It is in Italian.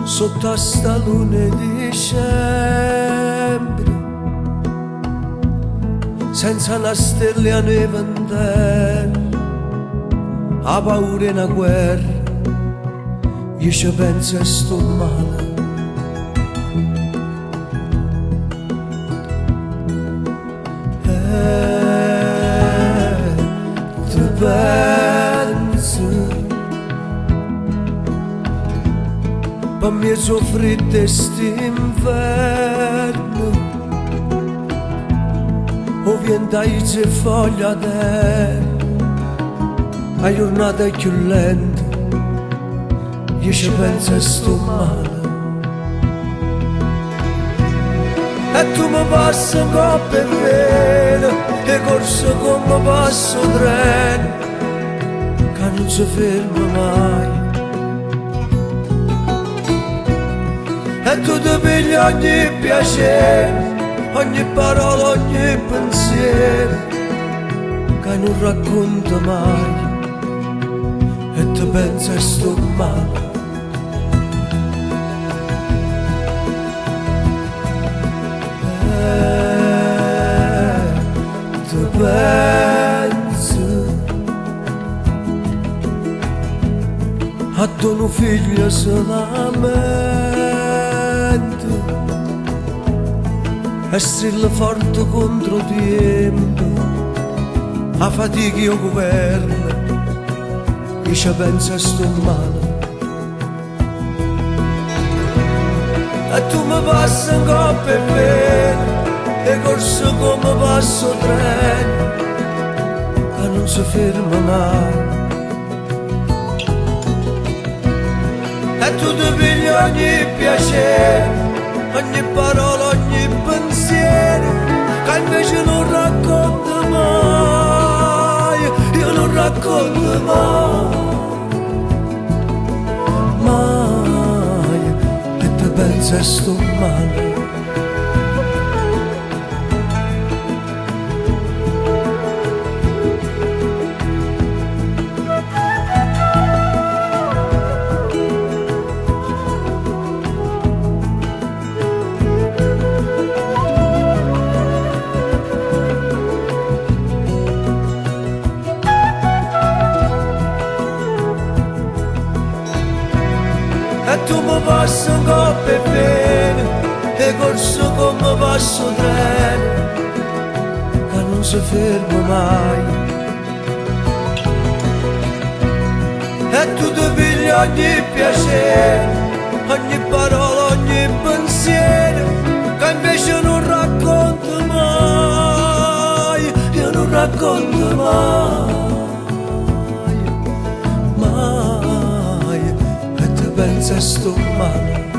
sotto a sta luna di dicembre, senza una stella né vent'anni, a paura e una guerra, io ci penso e sto male. Ti penso, per me soffrite st'inverno, o vientaize e foglia terra, a giornata più lenta, io ci penso e sto male. E tu mi passi un coppa in meno, e corso come passo treno, che non si ferma mai. E tu ti pigli ogni piacere, ogni parola, ogni pensiero, che non racconta mai, e ti penso e sto male. Ti penso a tuo figlio solamente, e strilla forte contro tempo, a fatica io governo, io ci penso e sto male. E tu mi passi un coppa e pena, e corso come passo treno, che non si ferma mai. E tu ti pigli ogni piacere, ogni parola, ogni pensiero, che invece non racconta mai, io non racconto mai, e ti penso e sto male. E tu mi passi un coppa e pena, e corso come passo treno, che non si ferma mai. E tu ti pigli ogni piacere, ogni parola, ogni pensiero, che invece non racconto mai, io non racconto mai. Penso e sto male.